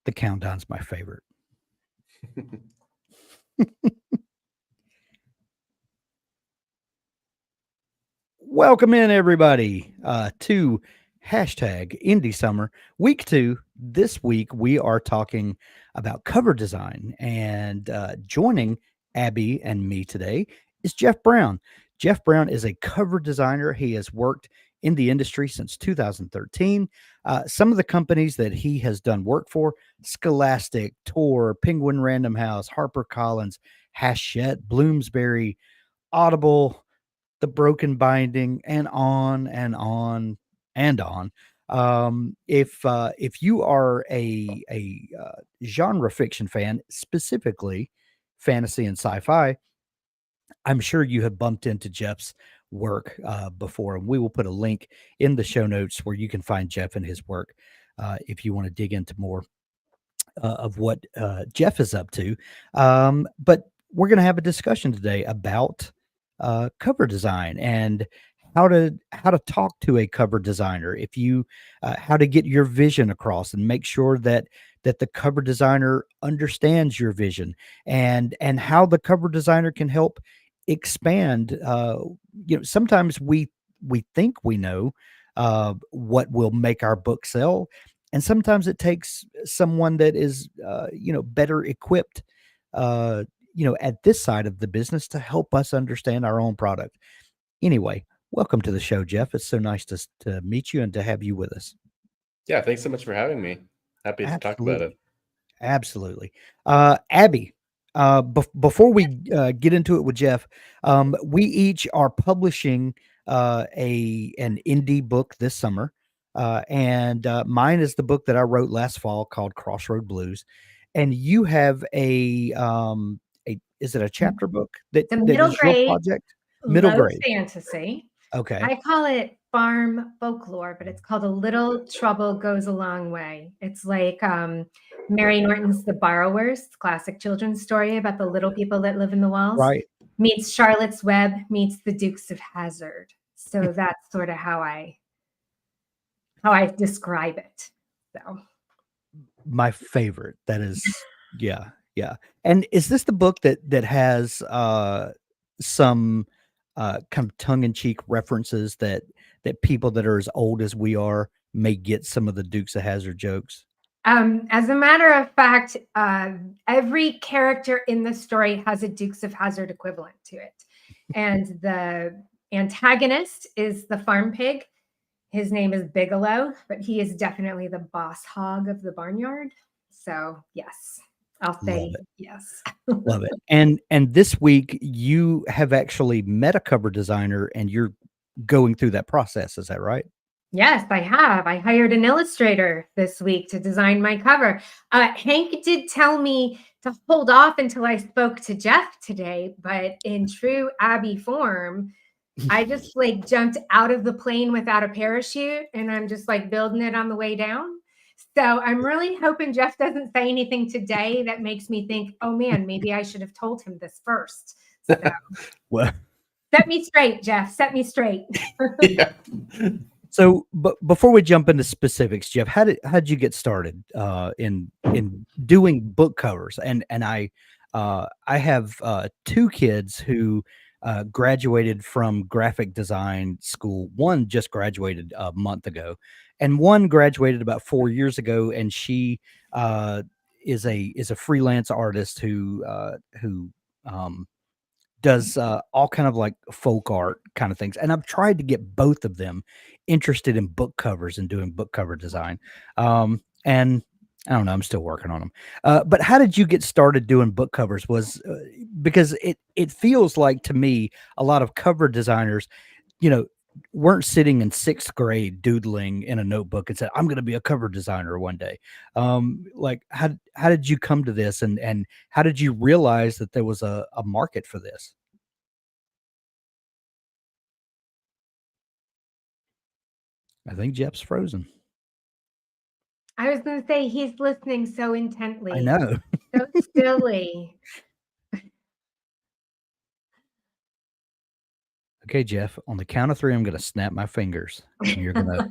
The countdown's my favorite. Welcome in, everybody, to hashtag Indie Summer Week 2. This week, we are talking about cover design, and joining Abby and me today is Jeff Brown. Jeff Brown is a cover designer. He has worked in the industry since 2013. Some of the companies that he has done work for: Scholastic, Tor, Penguin Random House, HarperCollins, Hachette, Bloomsbury, Audible, The Broken Binding, and on and on and on. If you are a genre fiction fan, specifically fantasy and sci-fi, I'm sure you have bumped into Jeff's work before, and we will put a link in the show notes where you can find Jeff and his work if you want to dig into more of what Jeff is up to. But we're going to have a discussion today about cover design and how to talk to a cover designer, if you how to get your vision across and make sure that the cover designer understands your vision, and how the cover designer can help expand. Sometimes we think we know what will make our book sell, and sometimes it takes someone that is better equipped at this side of the business to help us understand our own product. Anyway, welcome to the show, Jeff. It's so nice to meet you and to have you with us. Yeah, thanks so much for having me. Happy to talk about it. Absolutely. Abby, before we get into it with Jeff, we each are publishing an indie book this summer. And mine is the book that I wrote last fall called Crossroad Blues. And you have is it a chapter book that is your project? Middle grade fantasy. Okay. I call it farm folklore, but it's called A Little Trouble Goes a Long Way. It's like Mary Norton's The Borrowers, classic children's story about the little people that live in the walls. Right. Meets Charlotte's Web, meets the Dukes of Hazzard. So that's sort of how I describe it. So my favorite. That is, yeah. And is this the book that has some kind of tongue-in-cheek references that people that are as old as we are may get some of the Dukes of Hazzard jokes? As a matter of fact, every character in the story has a Dukes of Hazzard equivalent to it. And the antagonist is the farm pig. His name is Bigelow, but he is definitely the boss hog of the barnyard. So yes, I'll say yes. Love it. And this week you have actually met a cover designer and you're going through that process. Is that right? Yes, I have. I hired an illustrator this week to design my cover. Hank did tell me to hold off until I spoke to Jeff today, but in true Abby form, I just jumped out of the plane without a parachute, and I'm just building it on the way down. So I'm really hoping Jeff doesn't say anything today that makes me think, oh man, maybe I should have told him this first. So well, set me straight, Jeff. Set me straight. Yeah. So, but before we jump into specifics, Jeff, how did you get started in doing book covers? And I have two kids who graduated from graphic design school. One just graduated a month ago, and one graduated about 4 years ago. And she is a freelance artist who does all kind of folk art kind of things. And I've tried to get both of them interested in book covers and doing book cover design. And I don't know, I'm still working on them. But how did you get started doing book covers? Was because it feels like to me, a lot of cover designers, weren't sitting in 6th grade doodling in a notebook and said, I'm going to be a cover designer one day. How did you come to this, and how did you realize that there was a market for this? I think Jeff's frozen. I was going to say he's listening so intently. I know. So silly. Okay, Jeff, on the count of 3, I'm going to snap my fingers. And you're going to...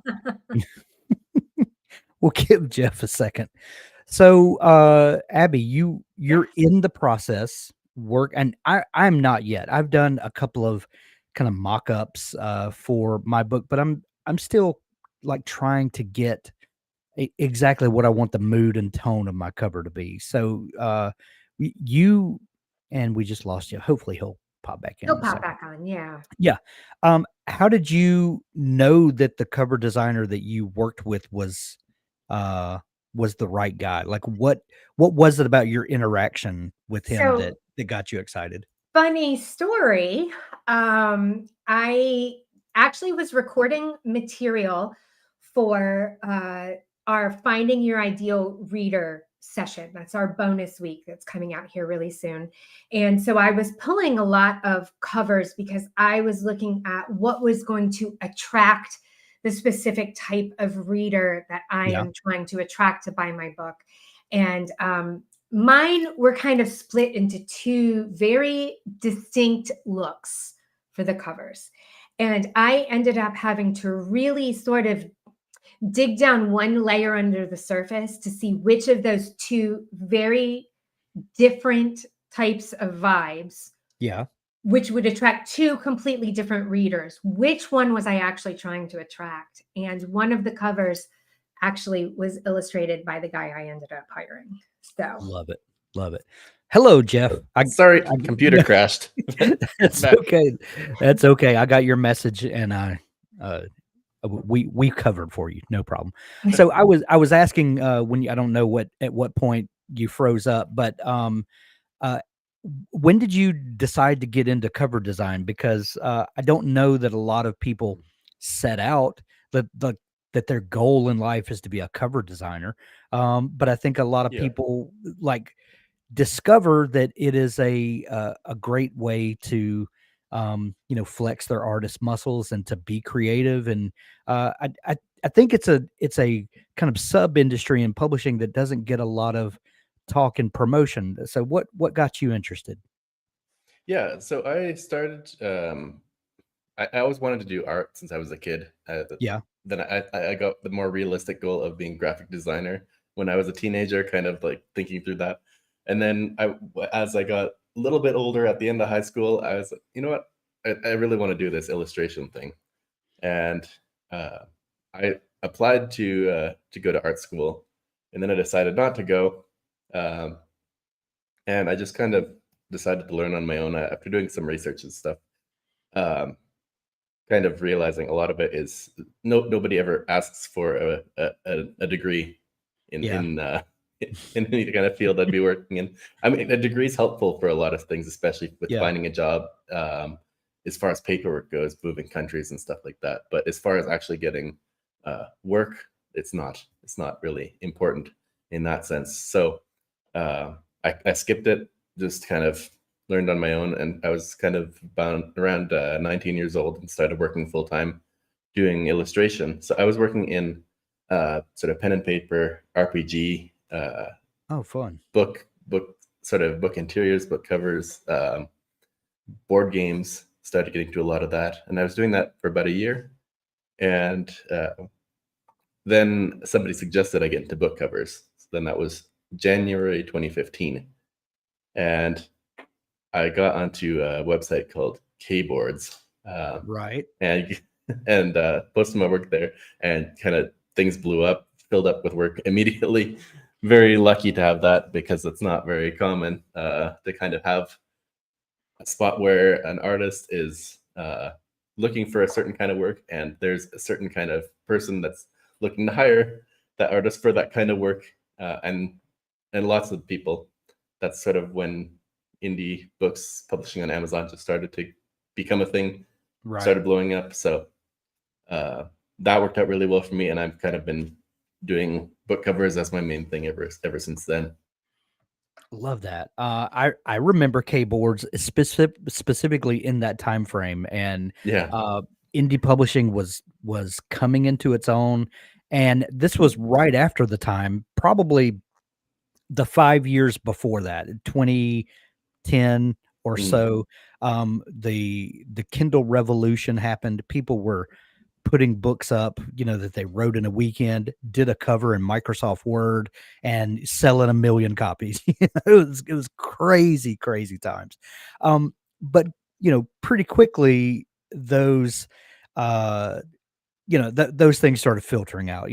We'll give Jeff a second. So, Abby, you're in the process and I'm not yet. I've done a couple of kind of mock-ups for my book, but I'm still like trying to get exactly what I want the mood and tone of my cover to be. So, you and we just lost you. Hopefully he'll pop back in He'll a pop second. back on. Yeah. Yeah. How did you know that the cover designer that you worked with uh was the right guy? Like what was it about your interaction with him So that got you excited? funny story. I actually was recording material for our Finding Your Ideal Reader session. That's our bonus week that's coming out here really soon. And so I was pulling a lot of covers because I was looking at what was going to attract the specific type of reader that I Yeah. am trying to attract to buy my book. And mine were kind of split into two very distinct looks for the covers. And I ended up having to really sort of dig down one layer under the surface to see which of those two very different types of vibes, Yeah. which would attract two completely different readers. Which one was I actually trying to attract? And one of the covers actually was illustrated by the guy I ended up hiring. So Love it. Love it. Hello, Jeff. Sorry, I computer no, crashed. that's Back. okay. That's okay. I got your message and uh we covered for you. No problem. So I was asking I don't know at what point you froze up, but uh when did you decide to get into cover design? Because I don't know that a lot of people set out that their goal in life is to be a cover designer. But I think a lot of Yeah. people like discover that it is a great way to flex their artist muscles and to be creative. And I think it's a kind of sub industry in publishing that doesn't get a lot of talk and promotion. So what got you interested? Yeah. So I started. I always wanted to do art since I was a kid. Yeah. Then I got the more realistic goal of being graphic designer when I was a teenager, kind of like thinking through that. And then as I got a little bit older at the end of high school, I was like, you know what? I really want to do this illustration thing. And uh, I applied to go to art school, and then I decided not to go. Um, and I just kind of decided to learn on my own after doing some research and stuff. Um, Kind of realizing a lot of it is nobody ever asks for a degree in Yeah. in any kind of field I'd be working in. I mean, a degree is helpful for a lot of things, especially with Yeah. finding a job, as far as paperwork goes, moving countries and stuff like that. But as far as actually getting work, it's not really important in that sense. So I skipped it, just kind of learned on my own, and I was kind of bound around 19 years old and started working full time doing illustration. So I was working in sort of pen and paper, RPG, Oh, fun. book sort of book interiors, book covers, board games. Started getting to a lot of that, and I was doing that for about a year, and then somebody suggested I get into book covers. So then that was January 2015, and I got onto a website called Kboards, Right. and posted my work there, and kind of things blew up, filled up with work immediately. Very lucky to have that because it's not very common to kind of have a spot where an artist is looking for a certain kind of work, and there's a certain kind of person that's looking to hire that artist for that kind of work, and lots of people. That's sort of when indie books publishing on Amazon just started to become a thing, Right. started blowing up. So that worked out really well for me, and I've kind of been doing book covers as my main thing ever since then. Love that. I remember keyboards specifically in that time frame, and Yeah. indie publishing was coming into its own, and this was right after the time, probably the 5 years before that, 2010 or Mm. so. The Kindle revolution happened. People were putting books up, that they wrote in a weekend, did a cover in Microsoft Word, and selling 1 million copies. It was crazy, crazy times. But pretty quickly those those things started filtering out.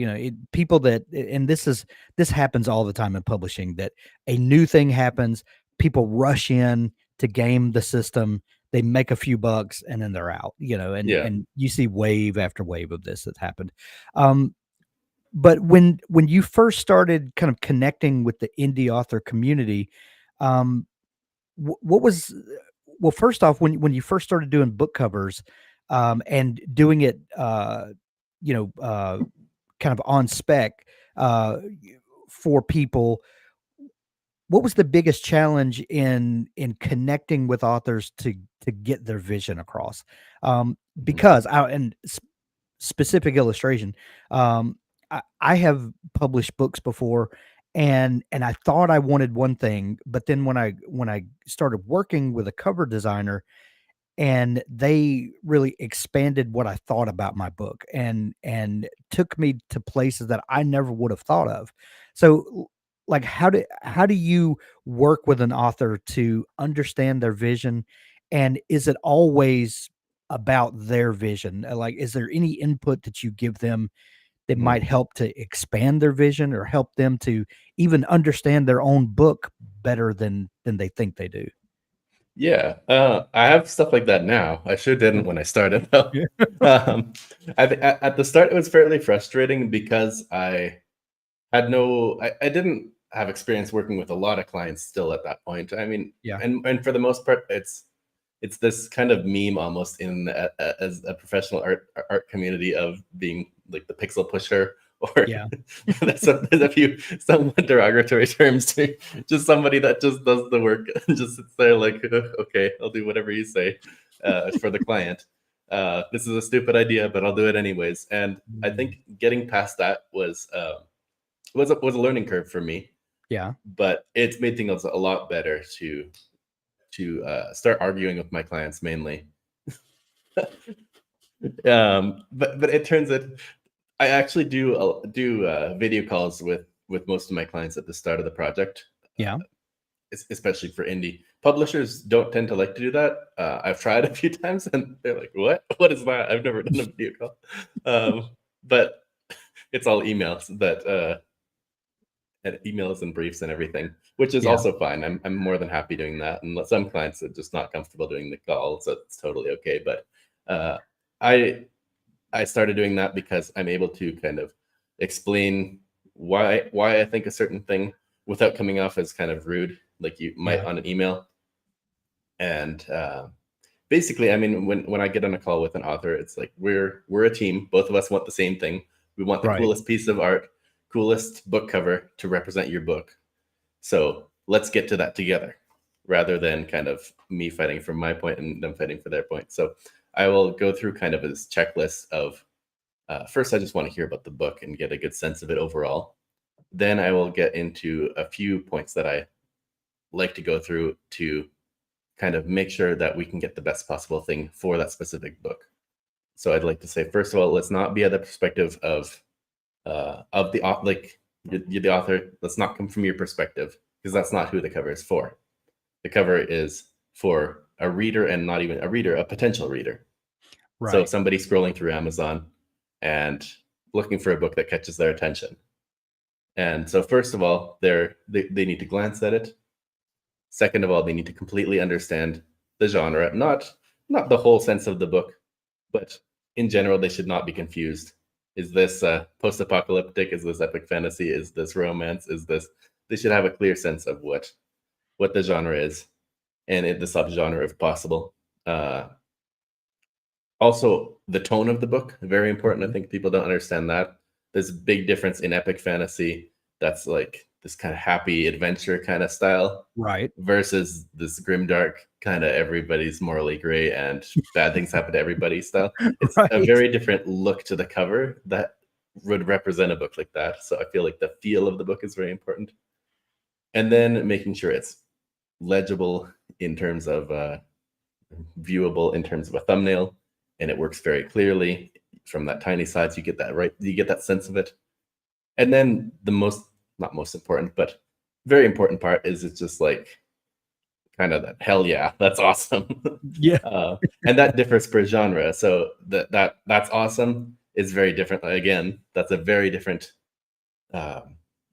People that, and this happens all the time in publishing, that a new thing happens, people rush in to game the system, they make a few bucks, and then they're out. Yeah. And you see wave after wave of this that's happened. But when you first started kind of connecting with the indie author community, what was, well, first off, when you first started doing book covers, and doing it, kind of on spec, for people, what was the biggest challenge in connecting with authors to get their vision across? Because specific illustration, I have published books before, and I thought I wanted one thing, but then when I started working with a cover designer, and they really expanded what I thought about my book, and took me to places that I never would have thought of. So, like, how do you work with an author to understand their vision, and is it always about their vision? Like, is there any input that you give them that Mhm. might help to expand their vision, or help them to even understand their own book better than they think they do? Yeah, I have stuff like that now. I sure didn't when I started though. Yeah. Um, at the start, it was fairly frustrating because I didn't have experience working with a lot of clients still at that point. I mean, Yeah. and for the most part, it's this kind of meme almost as a professional art community of being like the pixel pusher, or Yeah. there's a few somewhat derogatory terms to just somebody that just does the work and just sits there like, okay, I'll do whatever you say for the client. This is a stupid idea, but I'll do it anyways. And I think getting past that was a learning curve for me, Yeah. but it's made things a lot better to start arguing with my clients mainly. But it turns out I actually do video calls with most of my clients at the start of the project, Yeah. especially for indie. Publishers don't tend to like to do that. I've tried a few times, and they're like, "What? What is that? I've never done a video call." But it's all emails, and emails and briefs and everything, which is Yeah. also fine. I'm more than happy doing that. And some clients are just not comfortable doing the call, so it's totally okay. But uh, I I started doing that because I'm able to kind of explain why I think a certain thing without coming off as kind of rude, like you might Yeah. on an email. And basically, I mean, when I get on a call with an author, it's like we're a team. Both of us want the same thing. We want the Right. coolest piece of art, coolest book cover to represent your book. So let's get to that together, rather than kind of me fighting for my point and them fighting for their point. So I will go through kind of this checklist of first, I just want to hear about the book and get a good sense of it overall. Then I will get into a few points that I like to go through to kind of make sure that we can get the best possible thing for that specific book. So I'd like to say, first of all, let's not be at the perspective of the author. Let's not come from your perspective, because that's not who the cover is for. The cover is for a reader, and not even a reader, a potential reader. So Right. somebody scrolling through Amazon and looking for a book that catches their attention. And so first of all, they need to glance at it. Second of all, they need to completely understand the genre, not the whole sense of the book, but in general, they should not be confused. Is this post-apocalyptic? Is this epic fantasy? Is this romance? Is this? They should have a clear sense of what the genre is, and the subgenre if possible. Also, the tone of the book, very important. I Mhm. think people don't understand that. There's a big difference in epic fantasy that's like this kind of happy adventure kind of style Right. versus this grimdark kind of everybody's morally gray and bad things happen to everybody style. It's a Right. very different look to the cover that would represent a book like that. So I feel like the feel of the book is very important. And then making sure it's legible in terms of viewable in terms of a thumbnail, and it works very clearly. from that tiny size, you get that sense of it. And then the not most important, but very important part is it's just like kind of that hell yeah, that's awesome. Yeah. And that differs per genre. So that's awesome is very different. Again, that's a very different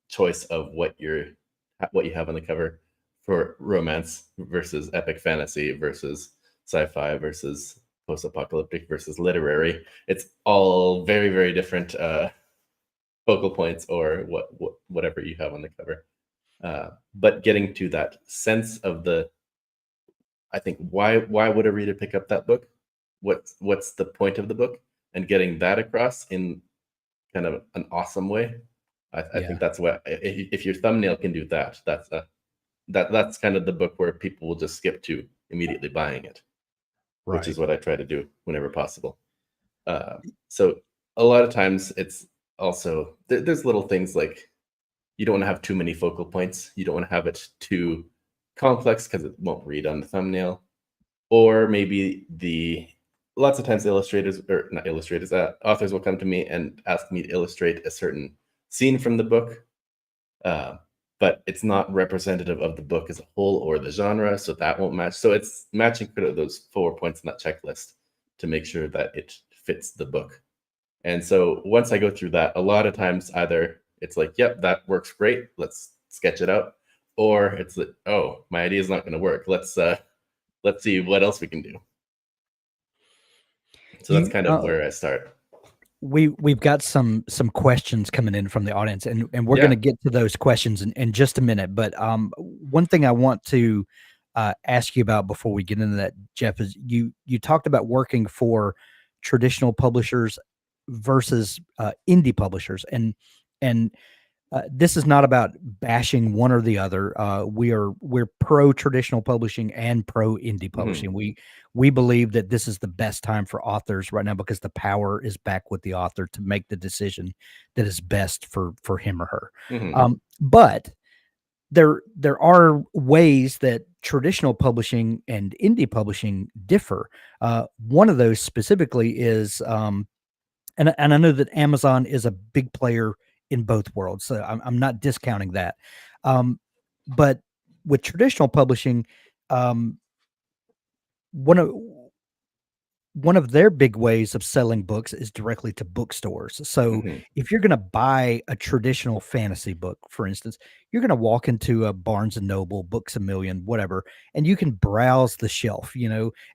choice of what you have on the cover for romance versus epic fantasy versus sci-fi versus post-apocalyptic versus literary. It's all very, very different focal points or whatever you have on the cover. But getting to that sense of I think why would a reader pick up that book? What's the point of the book? And getting that across in kind of an awesome way. I think that's what, if your thumbnail can do that, that's kind of the book where people will just skip to immediately buying it, which is what I try to do whenever possible. So a lot of times it's also there's little things like you don't want to have too many focal points. You don't want to have it too complex because it won't read on the thumbnail, or maybe lots of times authors will come to me and ask me to illustrate a certain scene from the book, but it's not representative of the book as a whole or the genre, so that won't match. So it's matching those 4 points in that checklist to make sure that it fits the book. And so once I go through that, a lot of times either it's like, yep, that works great, let's sketch it out, or it's like, oh, my idea is not going to work. Let's see what else we can do. So that's kind of where I start. We've got some questions coming in from the audience, and we're going to get to those questions in just a minute. But one thing I want to ask you about before we get into that, Jeff, is you talked about working for traditional publishers versus indie publishers, and this is not about bashing one or the other. We're pro traditional publishing and pro indie publishing. We believe that this is the best time for authors right now because the power is back with the author to make the decision that is best for him or her. But there are ways that traditional publishing and indie publishing differ. One of those specifically is, and I know that Amazon is a big player in both worlds, so I'm not discounting that. But with traditional publishing, one of their big ways of selling books is directly to bookstores. So if you're going to buy a traditional fantasy book, for instance, you're going to walk into a Barnes and Noble, Books A Million, whatever, and you can browse the shelf,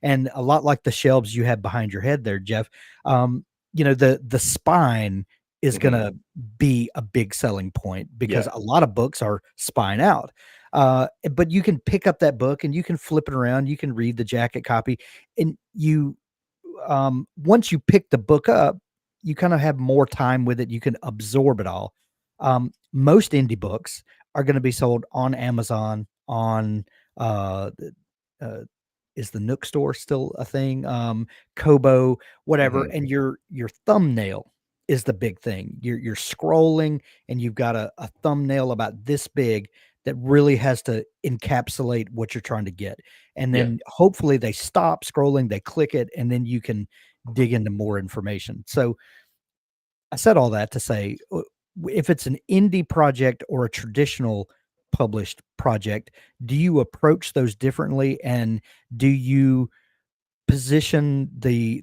and a lot like the shelves you have behind your head there, Jeff. The spine is going to be a big selling point because a lot of books are spine out. But you can pick up that book and you can flip it around. You can read the jacket copy, and once you pick the book up, you kind of have more time with it. You can absorb it all. Most indie books are going to be sold on Amazon, on is the Nook store still a thing? Kobo, whatever. And your thumbnail is the big thing. You're scrolling and you've got a thumbnail about this big that really has to encapsulate what you're trying to get. And then hopefully they stop scrolling, they click it, and then you can dig into more information. So I said all that to say, if it's an indie project or a traditional published project, do you approach those differently? And do you position the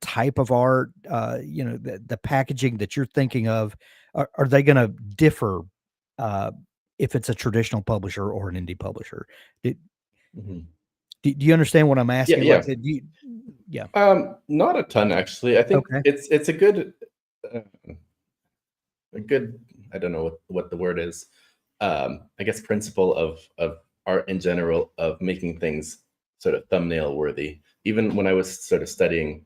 type of art, the packaging that you're thinking of, are they going to differ if it's a traditional publisher or an indie publisher? Do you understand what I'm asking? Yeah. Not a ton, actually. I think it's a good, I don't know what the word is. I guess principle of art in general, of making things sort of thumbnail worthy. Even when I was sort of studying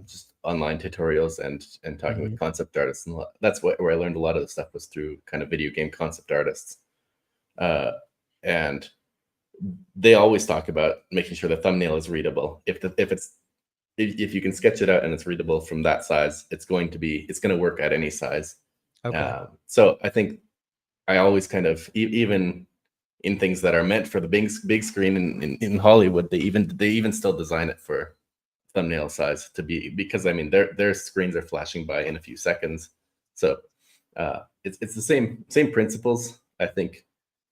just online tutorials and talking with concept artists, and that's where I learned a lot of the stuff was through kind of video game concept artists. And they always talk about making sure the thumbnail is readable. If you can sketch it out and it's readable from that size, it's going to work at any size. So I think I always kind of, even in things that are meant for the big screen in Hollywood, they even still design it for thumbnail size to be, because I mean their screens are flashing by in a few seconds. So it's the same principles. I think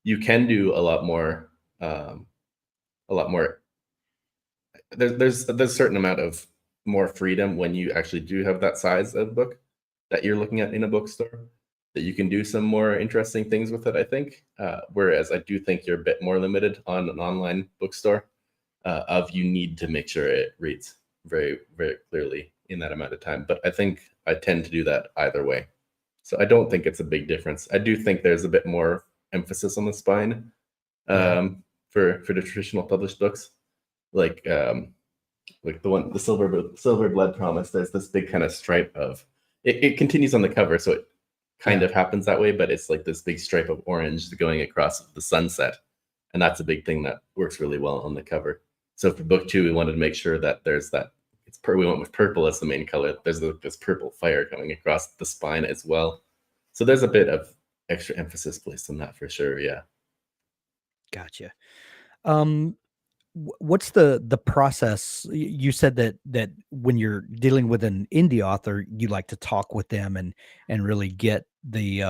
you can do a lot more. There's a certain amount of more freedom when you actually do have that size of book that you're looking at in a bookstore, that you can do some more interesting things with it, I think. Whereas I do think you're a bit more limited on an online bookstore, of you need to make sure it reads very, very clearly in that amount of time. But I think I tend to do that either way. So I don't think it's a big difference. I do think there's a bit more emphasis on the spine for the traditional published books. Like the Silver Blood Promise, there's this big kind of stripe of it continues on the cover, so it kind of happens that way, but it's like this big stripe of orange going across the sunset, and that's a big thing that works really well on the cover. So for book 2, we wanted to make sure that there's that we went with purple as the main color. There's this purple fire coming across the spine as well. So there's a bit of extra emphasis placed on that for sure. Yeah. Gotcha. What's the process? You said that when you're dealing with an indie author, you like to talk with them and really get the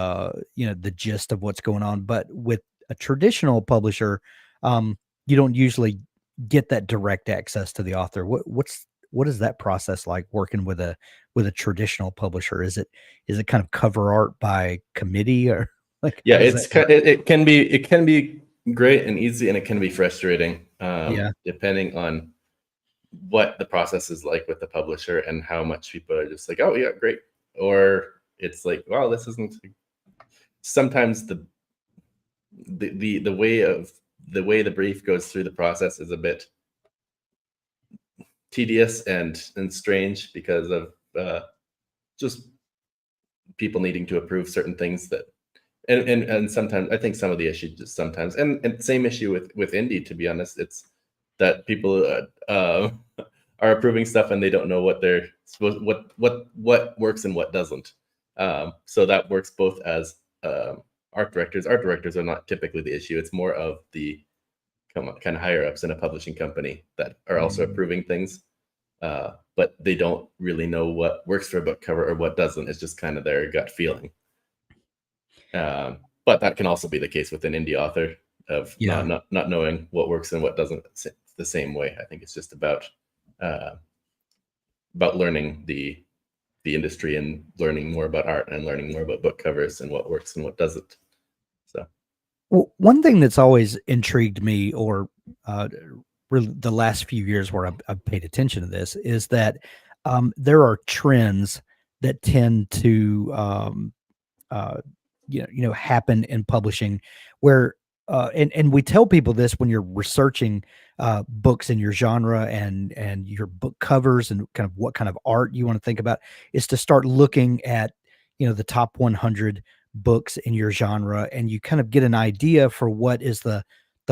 the gist of what's going on. But with a traditional publisher, you don't usually get that direct access to the author. What is that process like working with a traditional publisher? Is it kind of cover art by committee, or like? Yeah, it can be great and easy, and it can be frustrating, depending on what the process is like with the publisher and how much people are just like, oh yeah, great, or it's like, wow, this isn't. Sometimes the way the brief goes through the process is a bit tedious and strange because of just people needing to approve certain things that. And sometimes I think some of the issues just sometimes and same issue with indie, to be honest, it's that people are approving stuff and they don't know what they're supposed what works and what doesn't. So that works both as art directors. Art directors are not typically the issue. It's more of the kind of higher ups in a publishing company that are also approving things, but they don't really know what works for a book cover or what doesn't. It's just kind of their gut feeling. But that can also be the case with an indie author of not knowing what works and what doesn't the same way. I think it's just about learning the industry and learning more about art and learning more about book covers and what works and what doesn't. So, well, one thing that's always intrigued me, or really the last few years where I've paid attention to this, is that there are trends that tend to happen in publishing where and we tell people this when you're researching books in your genre and your book covers and kind of what kind of art you want to think about, is to start looking at the top 100 books in your genre, and you kind of get an idea for what is the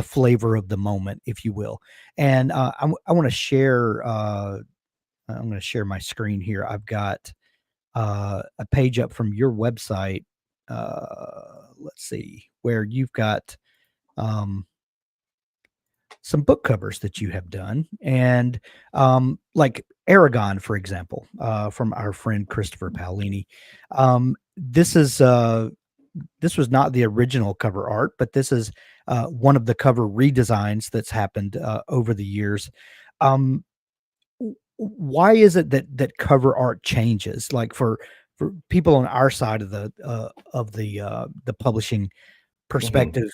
flavor of the moment, if you will. And I want to share I'm going to share my screen here. I've got a page up from your website. Let's see, where you've got some book covers that you have done, and like Eragon, for example, from our friend Christopher Paolini. This was not the original cover art, but this is one of the cover redesigns that's happened over the years. Why is it that cover art changes? Like for people on our side of the publishing perspective,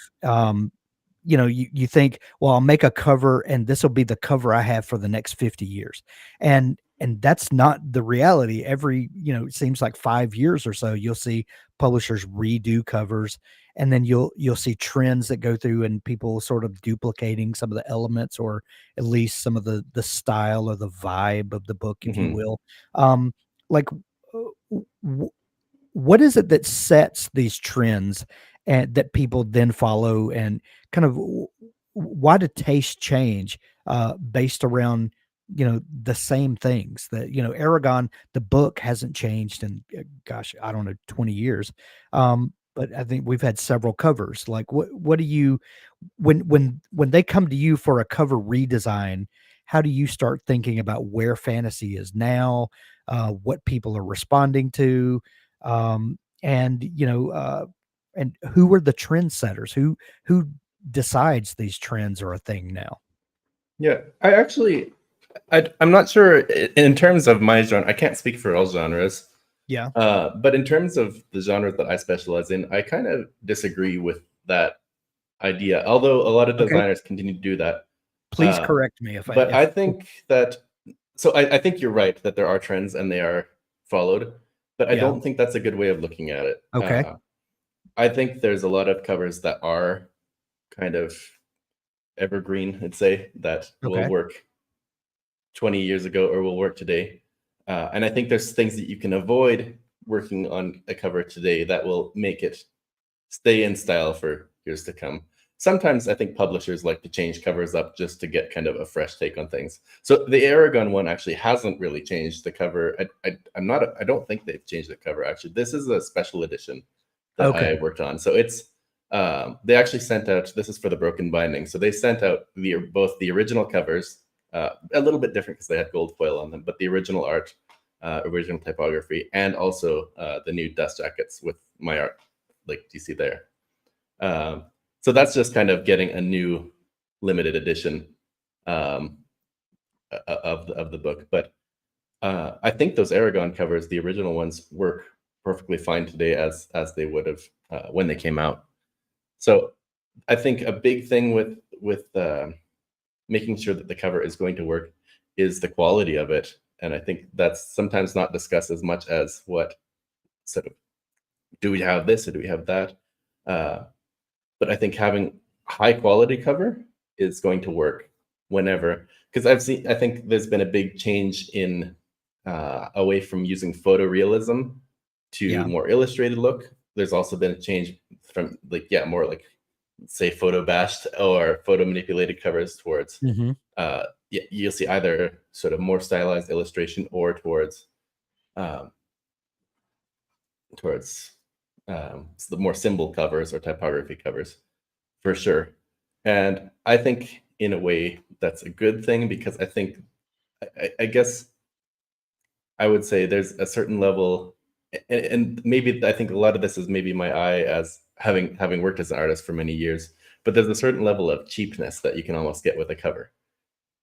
you think, well, I'll make a cover and this will be the cover I have for the next 50 years. And that's not the reality. Every, it seems like 5 years or so, you'll see publishers redo covers, and then you'll see trends that go through and people sort of duplicating some of the elements, or at least some of the style or the vibe of the book, if you will. Like, what is it that sets these trends and that people then follow, and kind of why do tastes change based around the same things? That Eragon, the book, hasn't changed in gosh, I don't know, 20 years, but I think we've had several covers. Like what do you, when they come to you for a cover redesign, how do you start thinking about where fantasy is now, what people are responding to, and and who are the trendsetters? Who decides these trends are a thing now? Yeah, I'm not sure in terms of my genre. I can't speak for all genres. Yeah. But in terms of the genres that I specialize in, I kind of disagree with that idea. Although a lot of Okay. designers continue to do that. Please correct me if But I think that I think you're right that there are trends and they are followed, but I Yeah. don't think that's a good way of looking at it. Okay. I think there's a lot of covers that are kind of evergreen, I'd say, that will Okay. work 20 years ago or will work today. And I think there's things that you can avoid working on a cover today that will make it stay in style for years to come. Sometimes I think publishers like to change covers up just to get kind of a fresh take on things. So the Eragon one actually hasn't really changed the cover. I don't think they've changed the cover actually. This is a special edition that I worked on. So it's they actually sent out, this is for the Broken Binding. So they sent out both the original covers, a little bit different because they had gold foil on them, but the original art, original typography, and also the new dust jackets with my art, like you see there. So that's just kind of getting a new limited edition of the book. But I think those Eragon covers, the original ones, work perfectly fine today as they would have when they came out. So I think a big thing with making sure that the cover is going to work is the quality of it. And I think that's sometimes not discussed as much as what sort of, do we have this or do we have that? But I think having high quality cover is going to work whenever, because I think there's been a big change in away from using photorealism to more illustrated look. There's also been a change from more like, say, photo bashed or photo manipulated covers towards you'll see either sort of more stylized illustration or towards the more symbol covers or typography covers, for sure. And I think in a way that's a good thing, because I think I guess I would say there's a certain level, and maybe I think a lot of this is maybe my eye as having worked as an artist for many years, but there's a certain level of cheapness that you can almost get with a cover.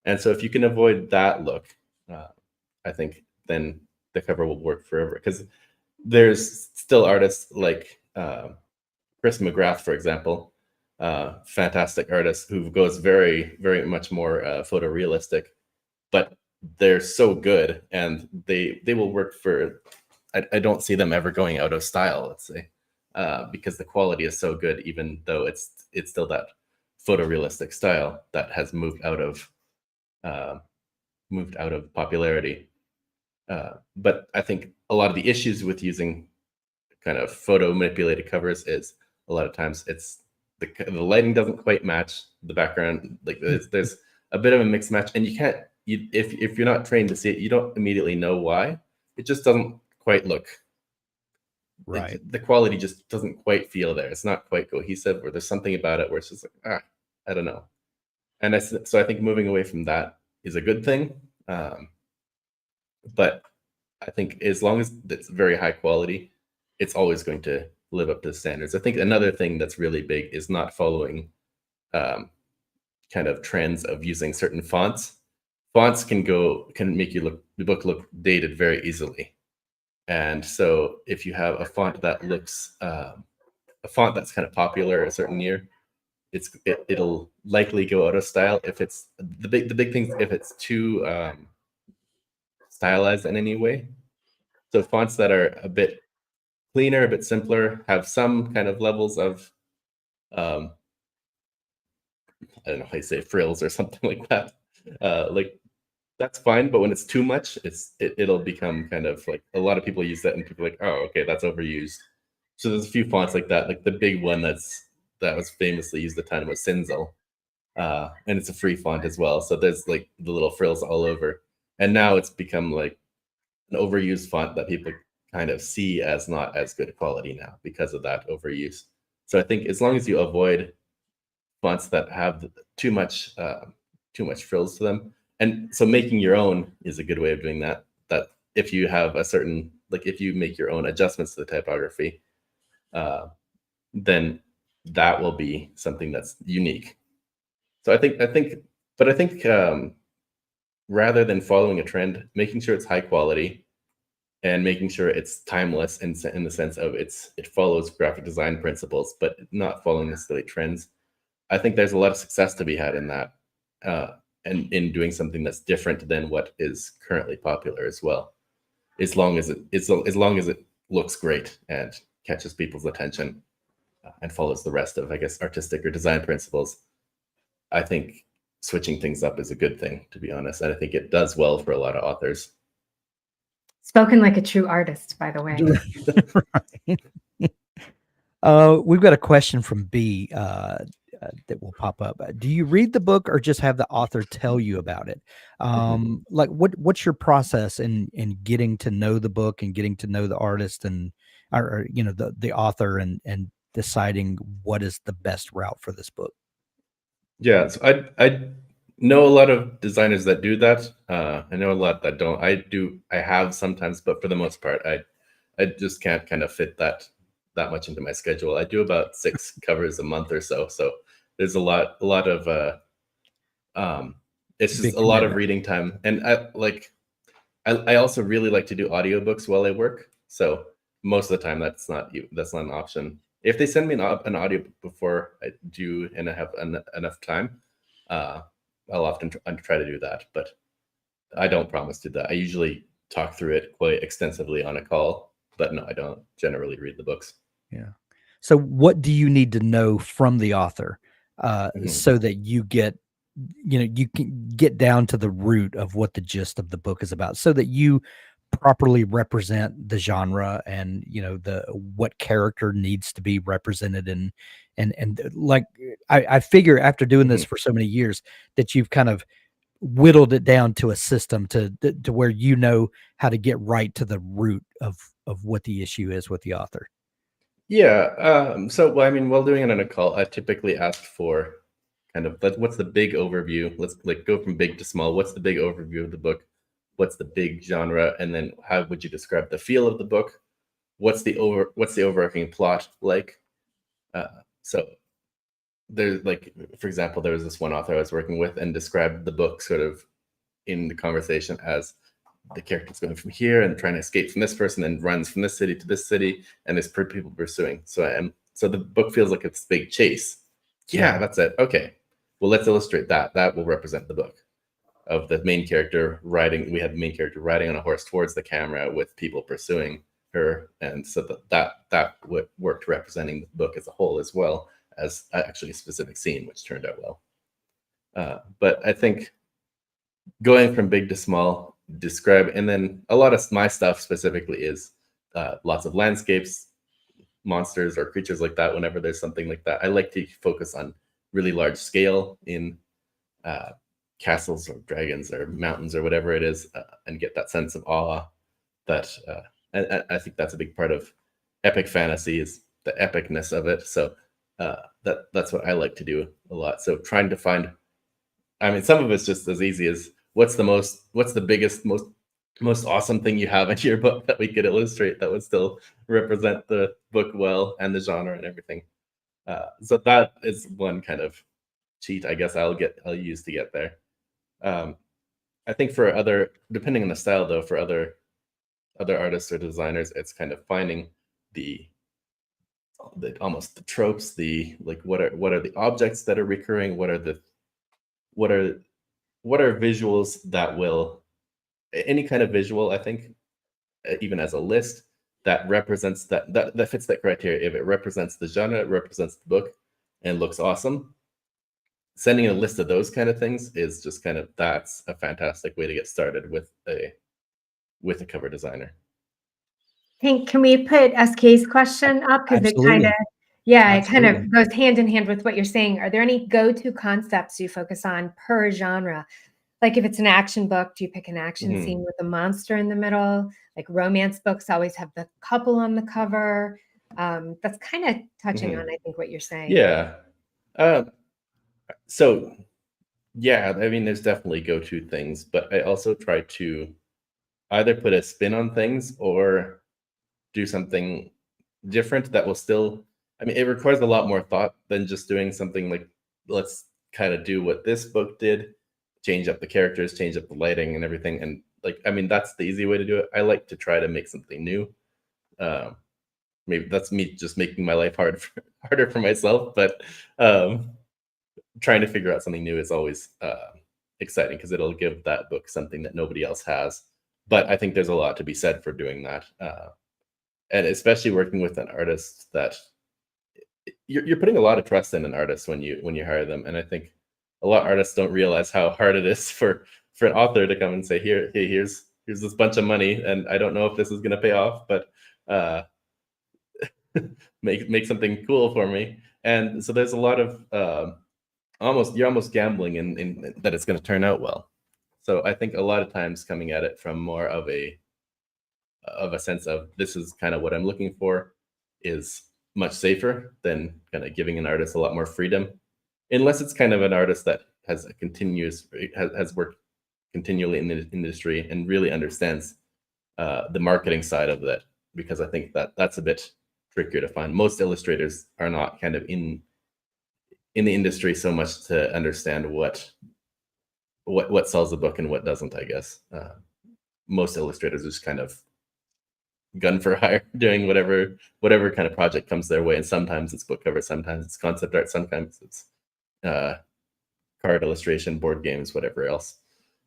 And so if you can avoid that look, I think then the cover will work forever, because there's still artists like Chris McGrath, for example, fantastic artist who goes very, very much more photorealistic, but they're so good and they will work for, I don't see them ever going out of style, let's say, because the quality is so good, even though it's still that photorealistic style that has moved out of popularity. But I think a lot of the issues with using kind of photo manipulated covers is a lot of times it's the lighting doesn't quite match the background. Like there's a bit of a mixed match, and if you're not trained to see it, you don't immediately know why. It just doesn't quite look right. The quality just doesn't quite feel there. It's not quite cohesive, or there's something about it where it's just like, I don't know. And so I think moving away from that is a good thing. But I think as long as it's very high quality, it's always going to live up to the standards. I think another thing that's really big is not following kind of trends of using certain fonts. Fonts can make the book look dated very easily. And so if you have a font that looks a font that's kind of popular a certain year, it'll likely go out of style if it's the big thing, if it's too stylized in any way. So fonts that are a bit cleaner, a bit simpler, have some kind of levels of I don't know how you say, frills or something like that. Like that's fine, but when it's too much, it'll become kind of like, a lot of people use that and people are like, oh, okay, that's overused. So there's a few fonts like that. Like the big one that was famously used a ton was Cinzel. And it's a free font as well. So there's like the little frills all over. And now it's become like an overused font that people kind of see as not as good quality now because of that overuse. So I think as long as you avoid fonts that have too much frills to them, and so making your own is a good way of doing that. That if you have a certain, like if you make your own adjustments to the typography, then that will be something that's unique. So I think rather than following a trend, making sure it's high quality and making sure it's timeless in the sense of it follows graphic design principles, but not following necessarily trends. I think there's a lot of success to be had in that, and in doing something that's different than what is currently popular as well. As long as it looks great and catches people's attention, and follows the rest of, I guess, artistic or design principles, I think switching things up is a good thing, to be honest. And I think it does well for a lot of authors. Spoken like a true artist, by the way. Right. We've got a question from B that will pop up. Do you read the book or just have the author tell you about it? Like what's your process in getting to know the book and getting to know the artist and or you know the author and deciding what is the best route for this book? Yeah, so I know a lot of designers that do that. I know a lot that don't. I have sometimes, but for the most part, I just can't kind of fit that much into my schedule. I do about 6 covers a month or so. So there's a lot of it's just Big a lot of commitment. reading time. And I also really like to do audiobooks while I work. So most of the time that's not an option. If they send me an audiobook before I do and I have enough time, I'll often try to do that. But I don't promise to do that. I usually talk through it quite extensively on a call, but no, I don't generally read the books. Yeah. So what do you need to know from the author Mhm. so that you get, you know, you can get down to the root of what the gist of the book is about so that you properly represent the genre and, you know, the what character needs to be represented and like I figure after doing this Mhm. for so many years that you've kind of whittled it down to a system to where you know how to get right to the root of what the issue is with the author. Yeah. So, well, I mean, while doing it on a call, I typically ask for kind of what's the big overview. Let's like go from big to small. What's the big overview of the book? What's the big genre? And then how would you describe the feel of the book? What's the overarching plot like? So there's like, for example, there was this one author I was working with and described the book sort of in the conversation as the character's going from here and trying to escape from this person and runs from this city to this city and there's people pursuing. So the book feels like it's a big chase. Yeah, that's it. Okay. Well, let's illustrate that. That will represent the book of the main character riding. We had the main character riding on a horse towards the camera with people pursuing her. And so that worked representing the book as a whole as well as actually a specific scene, which turned out well. But I think going from big to small, describe, and then a lot of my stuff specifically is lots of landscapes, monsters or creatures like that. Whenever there's something like that, I like to focus on really large scale in castles or dragons or mountains or whatever it is, and get that sense of awe. That I think that's a big part of epic fantasy is the epicness of it. So that's what I like to do a lot. So trying to find, I mean, some of it's just as easy as what's the biggest, most awesome thing you have in your book that we could illustrate that would still represent the book well and the genre and everything. So that is one kind of cheat, I guess I'll use to get there. I think for depending on the style though, for other artists or designers, it's kind of finding the almost the tropes, the like what are the objects that are recurring, what are visuals that will, any kind of visual, I think, even as a list that represents that fits that criteria. If it represents the genre, it represents the book and looks awesome, sending a list of those kind of things is just kind of, that's a fantastic way to get started with a cover designer. Hank, can we put SK's question up? Because it kind of, it kind of goes hand in hand with what you're saying. Are there any go-to concepts you focus on per genre? Like if it's an action book, do you pick an action scene with a monster in the middle? Like romance books always have the couple on the cover. That's kind of touching on, I think, what you're saying. Yeah. So Yeah, I mean, there's definitely go-to things, but I also try to either put a spin on things or do something different that will still, I mean, it requires a lot more thought than just doing something like, let's kind of do what this book did, change up the characters, change up the lighting and everything. And like, I mean, that's the easy way to do it. I like to try to make something new. Um, Maybe that's me just making my life harder for myself, but um, trying to figure out something new is always exciting because it'll give that book something that nobody else has. But I think there's a lot to be said for doing that, and especially working with an artist that you're putting a lot of trust in an artist when you hire them. And I think a lot of artists don't realize how hard it is for an author to come and say, here, hey, here's this bunch of money, and I don't know if this is going to pay off, but uh, make something cool for me. And so there's a lot of you're almost gambling in that it's going to turn out well. So I think a lot of times coming at it from more of a sense of this is kind of what I'm looking for is much safer than kind of giving an artist a lot more freedom, unless it's kind of an artist that has worked continually in the industry and really understands the marketing side of that, because I think that's a bit trickier to find. Most illustrators are not kind of in the industry so much to understand what sells a book and what doesn't, I guess. Most illustrators just kind of gun for hire, doing whatever kind of project comes their way. And sometimes it's book cover, sometimes it's concept art, sometimes it's card illustration, board games, whatever else.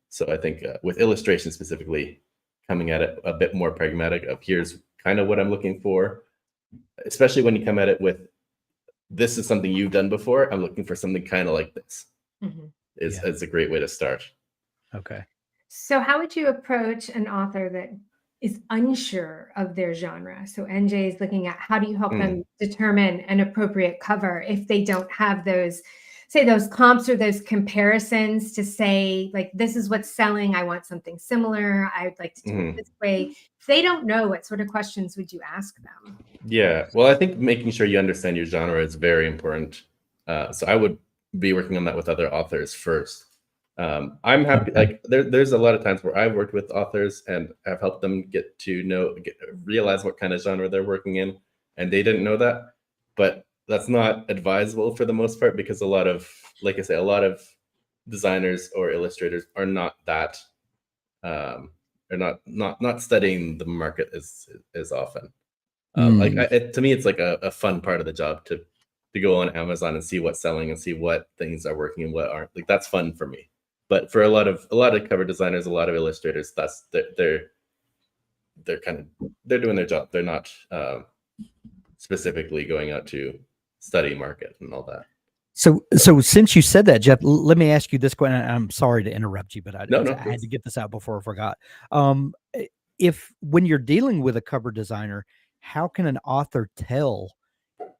So I think with illustration specifically, coming at it a bit more pragmatic of here's kind of what I'm looking for, especially when you come at it with this is something you've done before, I'm looking for something kind of like this, is a great way to start. Okay. So how would you approach an author that is unsure of their genre? So NJ is looking at how do you help them determine an appropriate cover if they don't have those comps or those comparisons to say, like, this is what's selling, I want something similar, I'd like to do it this way. If they don't know, what sort of questions would you ask them? Yeah, well, I think making sure you understand your genre is very important. So I would be working on that with other authors first. I'm happy, like there's a lot of times where I've worked with authors and have helped them get to realize what kind of genre they're working in, and they didn't know that. But that's not advisable for the most part, because a lot of, like I say, a lot of designers or illustrators are not that are not studying the market as often. To me, it's like a fun part of the job to go on Amazon and see what's selling and see what things are working and what aren't. Like, that's fun for me. But for a lot of cover designers, a lot of illustrators, they're doing their job. They're not specifically going out to study market and all that. So since you said that, Jeff, let me ask you this question. I'm sorry to interrupt you, but I had to get this out before I forgot. If when you're dealing with a cover designer, how can an author tell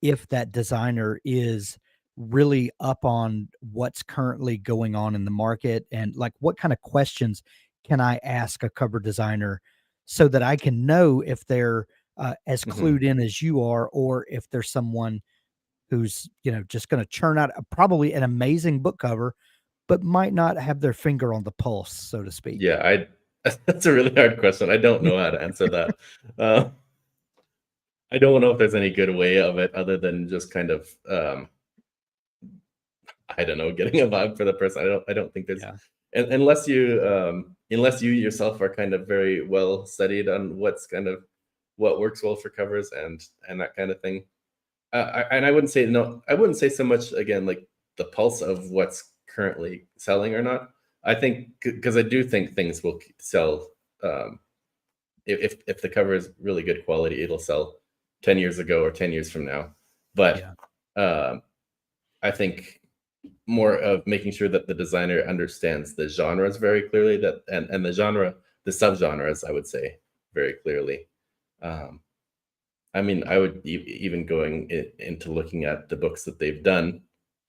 if that designer is really up on what's currently going on in the market? And like, what kind of questions can I ask a cover designer so that I can know if they're as clued in as you are, or if there's someone who's, just going to churn out probably an amazing book cover, but might not have their finger on the pulse, so to speak? Yeah, that's a really hard question. I don't know how to answer that. I don't know if there's any good way of it other than just kind of, I don't know, getting a vibe for the person. I don't think there's, unless you yourself are kind of very well studied on what works well for covers and that kind of thing. And I wouldn't say so much, again, like the pulse of what's currently selling or not. I think, because I do think things will sell. If the cover is really good quality, it'll sell 10 years ago or 10 years from now. But I think more of making sure that the designer understands the genres very clearly, and the subgenres, I would say, very clearly. I mean, I would even going into looking at the books that they've done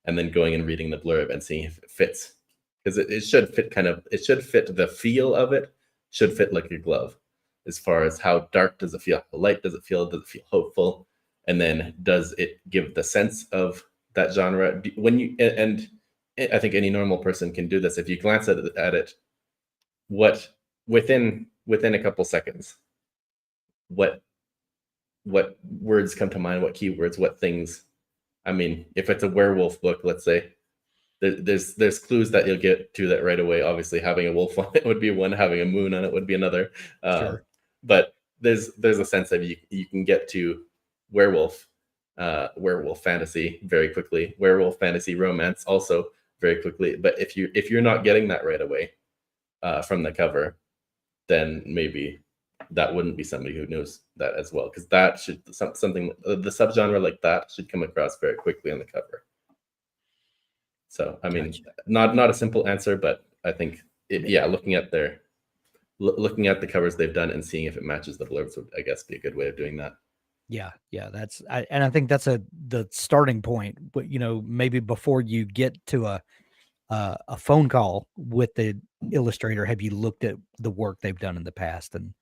and then going and reading the blurb and seeing if it fits, because it should fit it should fit the feel of it, should fit like a glove, as far as how dark does it feel, how light does it feel hopeful, and then does it give the sense of that genre? I think any normal person can do this. If you glance at it, what within a couple seconds, what words come to mind, what keywords, what things. I mean, if it's a werewolf book, let's say, there's clues that you'll get to that right away. Obviously, having a wolf on it would be one, having a moon on it would be another. Sure. But there's a sense that you can get to werewolf fantasy very quickly, werewolf fantasy romance also very quickly. But if you're not getting that right away from the cover, then maybe that wouldn't be somebody who knows that as well, because that should something the subgenre like that should come across very quickly on the cover. So I mean, Gotcha. not a simple answer, but I think looking at the covers they've done and seeing if it matches the blurbs would, I guess, be a good way of doing that. Yeah, I think that's the starting point. But maybe before you get to a phone call with the illustrator, have you looked at the work they've done in the past? And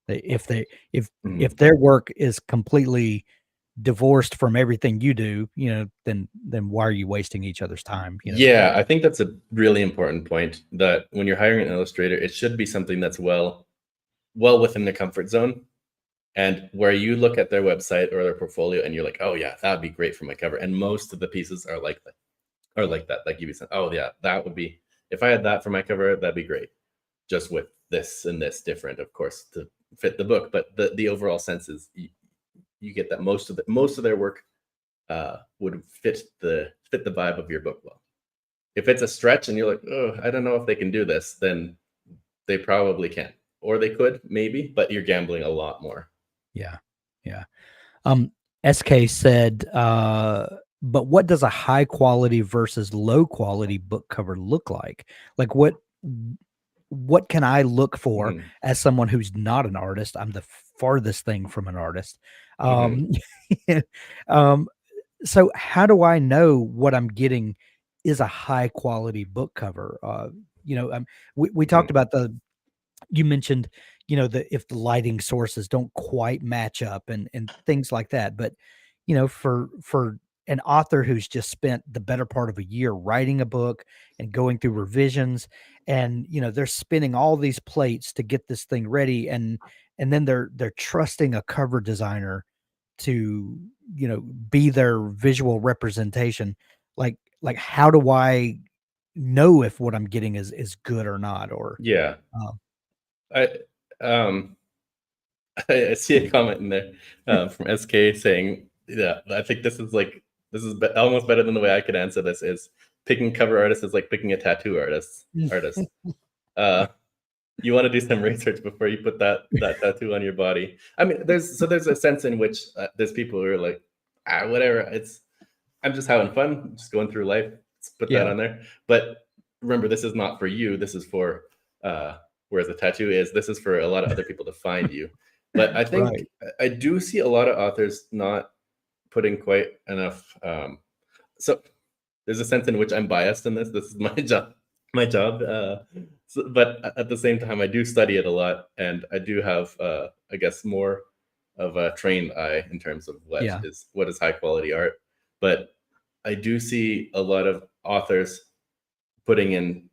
if their work is completely divorced from everything you do, then why are you wasting each other's time? Yeah, I think that's a really important point, that when you're hiring an illustrator, it should be something that's well within their comfort zone, and where you look at their website or their portfolio and you're like, oh yeah, that'd be great for my cover. And most of the pieces are like that. Like you'd be saying, oh yeah, that would be, if I had that for my cover, that'd be great. Just with this and this different, of course, to fit the book. But the overall sense is you get that most of their work would fit the vibe of your book well. If it's a stretch and you're like, oh, I don't know if they can do this, then they probably can, or they could maybe, but you're gambling a lot more. Yeah. SK said, but what does a high quality versus low quality book cover look like? Like what can I look for as someone who's not an artist? I'm the farthest thing from an artist. So how do I know what I'm getting is a high quality book cover? We talked about you mentioned, if the lighting sources don't quite match up and things like that. But, for an author who's just spent the better part of a year writing a book and going through revisions, and, they're spinning all these plates to get this thing ready. And then they're trusting a cover designer to, be their visual representation. Like how do I know if what I'm getting is good or not? Or, I see a comment in there from SK saying, yeah, I think this is almost better than the way I could answer this. Is picking cover artists is like picking a tattoo artist. You want to do some research before you put that tattoo on your body. I mean, there's a sense in which there's people who are like, whatever, I'm just having fun, just going through life. Let's put that on there. But remember, this is not for you. This is for whereas a tattoo is. This is for a lot of other people to find you. But I think I do see a lot of authors not putting quite enough. So there's a sense in which I'm biased in this. This is my job. But at the same time, I do study it a lot, and I do have, I guess, more of a trained eye in terms of what is high quality art. But I do see a lot of authors putting in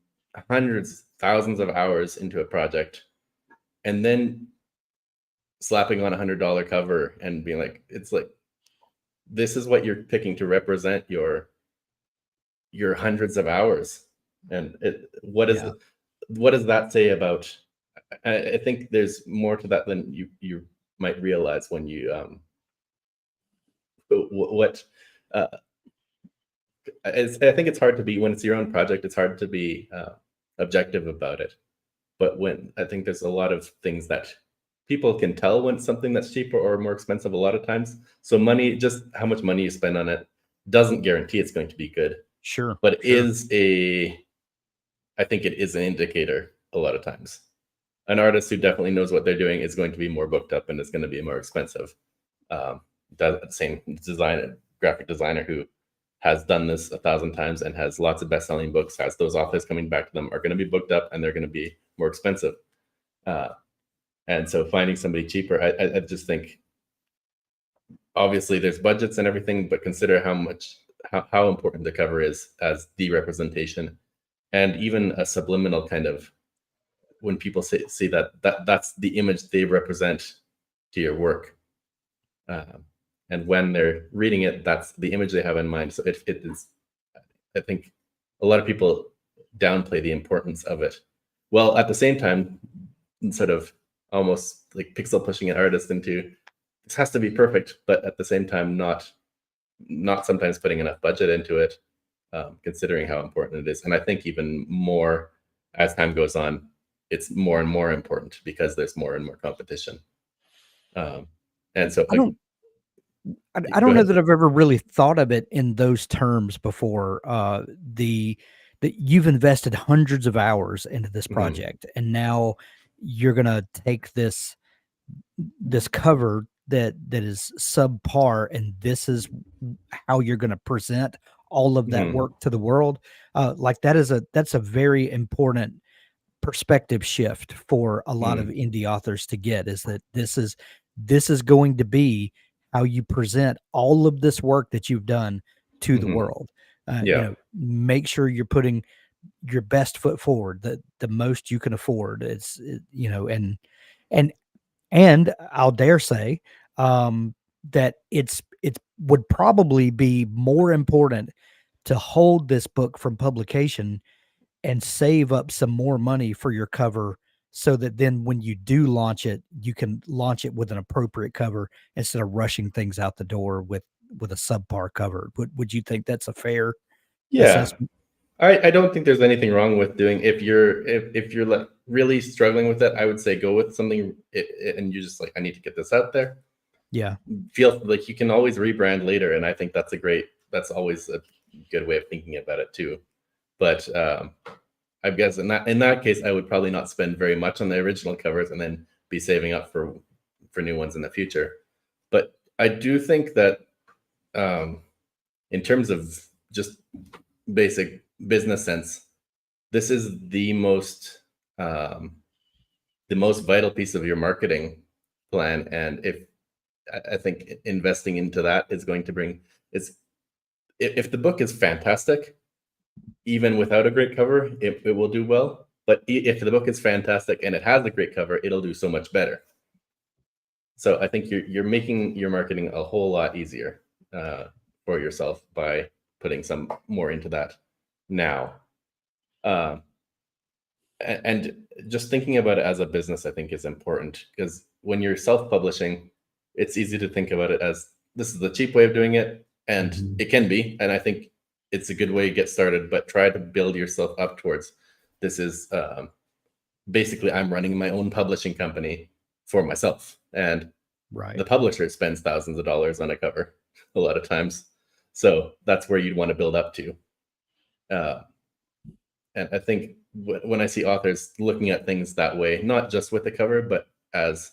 hundreds, thousands of hours into a project, and then slapping on $100 cover and being like, it's like, this is what you're picking to represent your hundreds of hours. And what does that say about? I think there's more to that than you might realize when you I think it's hard to be, when it's your own project, it's hard to be objective about it. But when I think there's a lot of things that people can tell when it's something that's cheaper or more expensive a lot of times. So money, just how much money you spend on it, doesn't guarantee it's going to be good. Sure. But I think it is an indicator a lot of times. An artist who definitely knows what they're doing is going to be more booked up and it's going to be more expensive. The same graphic designer who has done this 1,000 times and has lots of best-selling books, has those authors coming back to them, are going to be booked up and they're going to be more expensive. And so finding somebody cheaper, I just think, obviously there's budgets and everything, but consider how much how important the cover is as the representation, and even a subliminal kind of, when people see that's the image they represent to your work, and when they're reading it, that's the image they have in mind. So it is, I think, a lot of people downplay the importance of it. Well, at the same time, sort of almost like pixel pushing an artist into, this has to be perfect, but at the same time, not sometimes putting enough budget into it, considering how important it is. And I think even more as time goes on, it's more and more important because there's more and more competition. And so I don't I go don't know ahead. that I've ever really thought of it in those terms before. That you've invested hundreds of hours into this Mhm. project, and now you're gonna take this cover that is subpar, and this is how you're gonna present all of that Mhm. work to the world. Like that's a very important perspective shift for a lot of Mm. indie authors to get, is that this is going to be how you present all of this work that you've done to the Mhm. world. Yeah. Make sure you're putting your best foot forward, the most you can afford. And and I'll dare say that it would probably be more important to hold this book from publication and save up some more money for your cover, so that then when you do launch it, you can launch it with an appropriate cover instead of rushing things out the door with a subpar cover. Would you think that's a fair Yeah. assessment? I don't think there's anything wrong with doing, if you're like really struggling with it, I would say go with something, and you just like, I need to get this out there. Yeah. Feel like you can always rebrand later, and I think that's always a good way of thinking about it too. But I guess in that case, I would probably not spend very much on the original covers and then be saving up for new ones in the future. But I do think that, in terms of just basic business sense, this is um, the most vital piece of your marketing plan. And I think investing into that is going to bring, it's if the book is fantastic, even without a great cover, it will do well. But if the book is fantastic and it has a great cover, it'll do so much better. So I think you're making your marketing a whole lot easier for yourself by putting some more into that now. Um, and just thinking about it as a business, I think, is important, because when you're self-publishing, it's easy to think about it as, this is the cheap way of doing it, and Mhm. it can be, and I think it's a good way to get started, but try to build yourself up towards, this is basically, I'm running my own publishing company for myself, and Right. the publisher spends thousands of dollars on a cover a lot of times, so that's where you'd want to build up to. And I think when I see authors looking at things that way, not just with the cover, but as,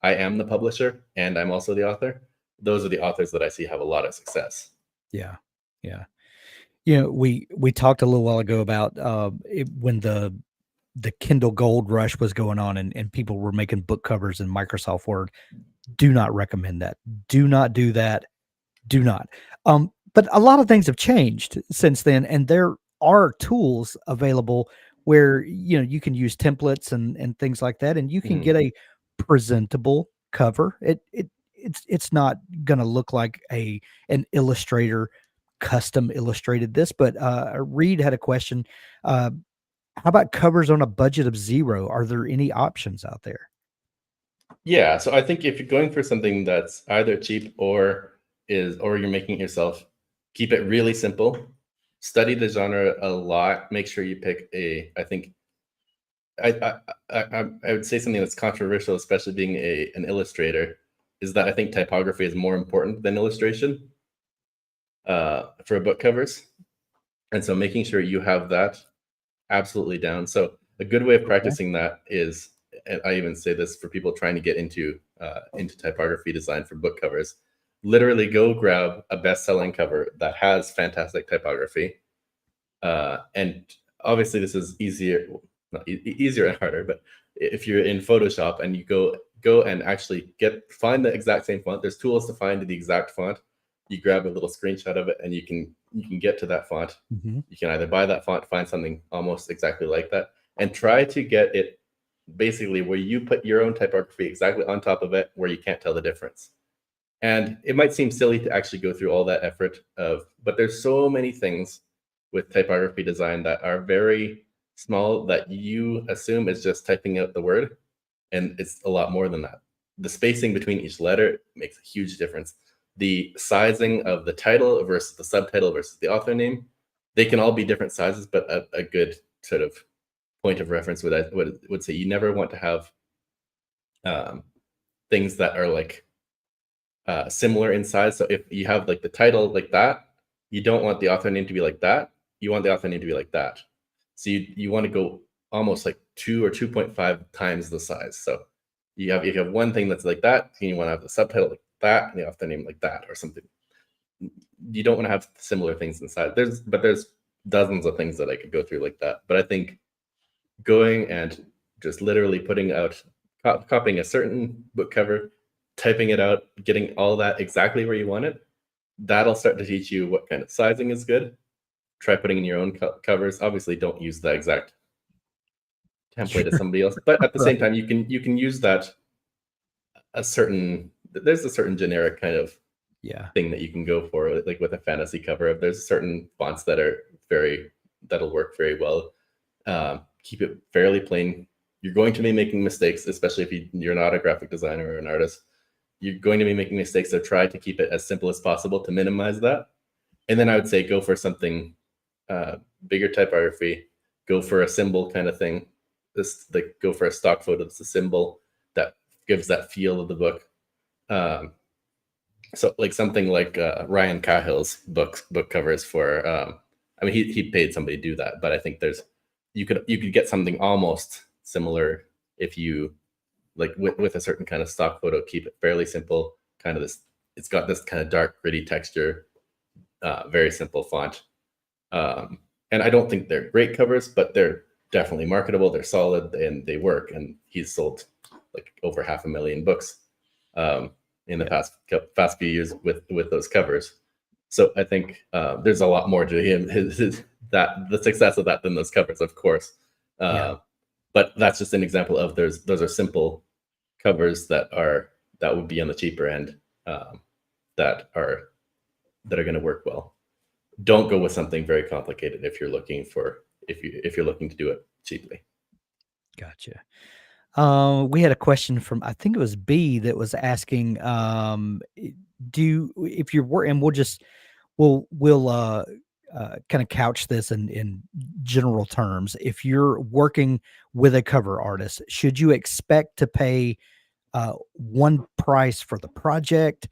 I am the publisher and I'm also the author, those are the authors that I see have a lot of success. Yeah. Yeah. We talked a little while ago about when the Kindle Gold rush was going on, and people were making book covers in Microsoft Word. Do not recommend that. Do not do that. Do not. But a lot of things have changed since then, and there are tools available where you can use templates and things like that, and you can Mhm. get a presentable cover. It's not going to look like an illustrator custom illustrated this, but Reed had a question. How about covers on a budget of zero? Are there any options out there? Yeah, so I think if you're going for something that's either cheap or you're making it yourself, keep it really simple. Study the genre a lot. Make sure you pick I think I would say something that's controversial, especially being an illustrator, is that I think typography is more important than illustration for book covers, and so making sure you have that absolutely down. So a good way of Okay. practicing that is, and I even say this for people trying to get into typography design for book covers, literally go grab a best-selling cover that has fantastic typography, and obviously this is easier, not easier and harder, but if you're in Photoshop and you go and actually find the exact same font, there's tools to find the exact font. you grab a little screenshot of it, and you can get to that font. Mhm. You can either buy that font, find something almost exactly like that, and try to get it basically where you put your own typography exactly on top of it, where you can't tell the difference. And it might seem silly to actually go through all that effort but there's so many things with typography design that are very small that you assume is just typing out the word, and it's a lot more than that. The spacing between each letter makes a huge difference. The sizing of the title versus the subtitle versus the author name, they can all be different sizes, but a good sort of point of reference would say you never want to have things that are like similar in size. So if you have like the title like that, you don't want the author name to be like that. You want the author name to be like that. So you want to go almost like 2 or 2.5 times the size. So you have one thing that's like that, and you want to have the subtitle like that, and the author name like that, or something. You don't want to have similar things inside. There's dozens of things that I could go through like that. But I think going and just literally putting out, copying a certain book cover, typing it out, getting all that exactly where you want it, that'll start to teach you what kind of sizing is good. Try putting in your own covers. Obviously, don't use the exact template as somebody else, but at the same time, you can use that there's a certain generic kind of thing that you can go for, like with a fantasy cover. There's certain fonts that'll work very well. Keep it fairly plain. You're going to be making mistakes, especially if you're not a graphic designer or an artist. You're going to be making mistakes, so try to keep it as simple as possible to minimize that. And then I would say go for something bigger typography. Go for a symbol kind of thing. Go for a stock photo that's a symbol that gives that feel of the book. So like something like Ryan Cahill's book covers for. I mean, he paid somebody to do that, but I think you could get something almost similar if you like with a certain kind of stock photo. Keep it fairly simple. Kind of this. It's got this kind of dark, gritty texture. Very simple font. And I don't think they're great covers, but they're definitely marketable. They're solid and they work. And he's sold like over 500,000 books in the past few years with those covers. So I think there's a lot more to him, the success of that than those covers, of course. But that's just an example of those are simple covers that would be on the cheaper end, that are going to work well. Don't go with something very complicated if you're looking to do it cheaply. Gotcha. We had a question from, I think it was B, that was asking, if you're working, we'll kind of couch this in general terms. If you're working with a cover artist, should you expect to pay one price for the project?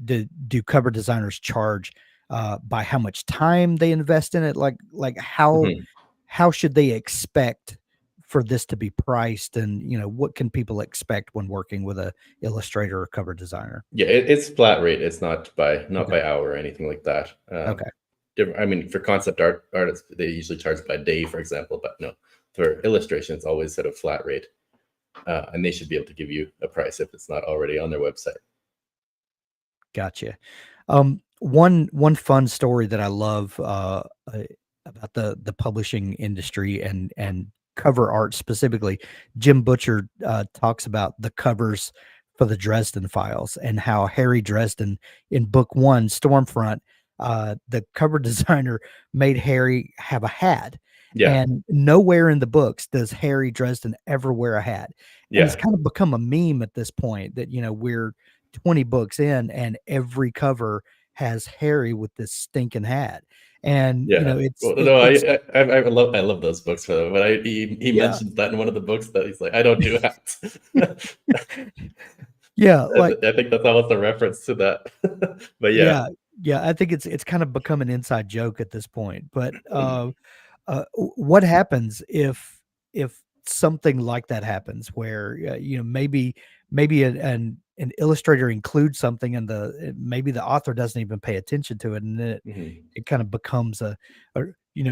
Do cover designers charge by how much time they invest in it? Like how should they expect for this to be priced? And what can people expect when working with a illustrator or cover designer? Yeah, it's flat rate. It's not by hour or anything like that. Okay. I mean, for concept artists, they usually charge by day, for example. But no, for illustration, it's always sort of flat rate. And they should be able to give you a price if it's not already on their website. Gotcha. One fun story that I love about the publishing industry and cover art specifically, Jim Butcher talks about the covers for the Dresden Files and how Harry Dresden in book 1, Stormfront, the cover designer made Harry have a hat. Yeah. And nowhere in the books does Harry Dresden ever wear a hat. And it's kind of become a meme at this point that, we're 20 books in and every cover has Harry with this stinking hat. And it's I love those books for them. But he mentioned that in one of the books that he's like, I don't do hats. Yeah, I think that's almost a reference to that. But yeah, I think it's kind of become an inside joke at this point. But what happens if something like that happens, where maybe an illustrator includes something and maybe the author doesn't even pay attention to it, and then it kind of becomes